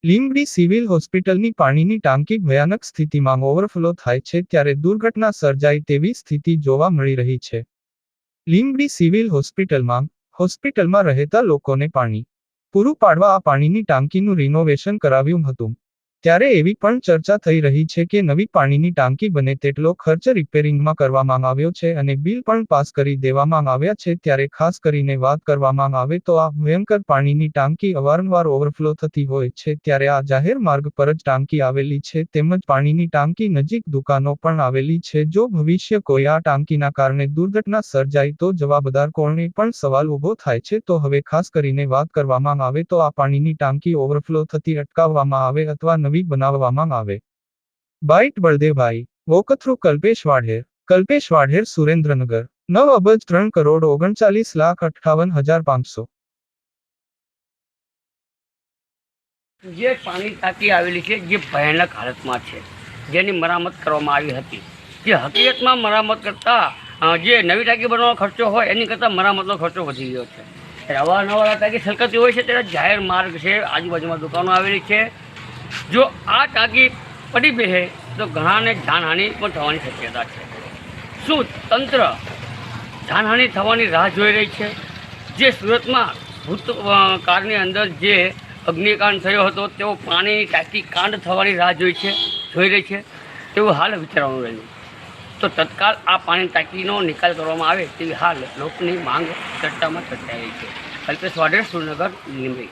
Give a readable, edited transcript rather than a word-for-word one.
Limbdi civil હોસ્પિટલની પાણીની ટાંકી ભયાનક સ્થિતિમાં ઓવરફ્લો થાય છે ત્યારે દુર્ઘટના સર્જાય તેવી સ્થિતિ જોવા મળી રહી છે. લીંબડી સિવિલ હોસ્પિટલમાં રહેતા લોકોને પાણી પૂરું પાડવા આ પાણીની ટાંકીનું રિનોવેશન કરાવ્યું હતું. ત્યારે એવી પણ ચર્ચા થઈ રહી છે કે નવી પાણીની ટાંકી બને તેટલો ખર્ચ રિપેરિંગમાં કરવામાં આવ્યો છે અને બિલ પણ પાસ કરી દેવામાં આવ્યા છે. ત્યારે ખાસ કરીને વાત કરવામાં આવે તો આ ભયંકર પાણીની ટાંકી અવારનવાર ઓવરફ્લો થતી હોય છે ત્યારે આ જાહેર માર્ગ પર જ ટાંકી આવેલી છે તેમજ પાણીની ટાંકી નજીક દુકાનો પણ આવેલી છે. જો ભવિષ્ય કોઈ આ ટાંકીના કારણે દુર્ઘટના સર્જાય તો જવાબદાર કોણે પણ સવાલ ઊભો થાય છે. તો હવે ખાસ કરીને વાત કરવામાં આવે તો આ પાણીની ટાંકી ઓવરફ્લો થતી અટકાવવામાં આવે અથવા બનાવવામાં આવે. બાઇટ બળદેવભાઈ વોકથ્રુ કલ્પેશ વાઢેર સુરેન્દ્રનગર 9 અબજ 3 કરોડ 39,58,500 જે પાણી ટાંકી આવેલી છે જે ભયાનક હાલતમાં છે, જેની મરામત કરવામાં આવી હતી. જે હકીકતમાં મરામત કરતાં જે નવી ટાંકી બનાવવાનો ખર્ચો હોય એની કરતાં મરામતનો ખર્ચો વધી ગયો છે. અવારનવાર આ ટાંકી છલકાતી હોય છે ત્યારે જાહેર માર્ગ છે, આજુબાજુમાં દુકાનો આવેલી છે. જો આ ટાંકી પડી બેસે તો ઘણાને જાનહાનિ પણ થવાની શક્યતા છે. શું તંત્ર જાનહાનિ થવાની રાહ જોઈ રહી છે? જે સુરતમાં ભૂતકાળની અંદર જે અગ્નિકાંડ થયો હતો તેઓ પાણીની ટાંકી કાંડ થવાની રાહ જોઈ રહી છે તેવું હાલ વિચારવાનું રહ્યું. તો તત્કાલ આ પાણી ટાંકીનો નિકાલ કરવામાં આવે તેવી હાલ લોકોની માંગ ચર્ચામાં ચર્ચાઈ રહી છે. કલ્પેશ વાઢેર, સુરેન્દ્રનગર, લીંબડી.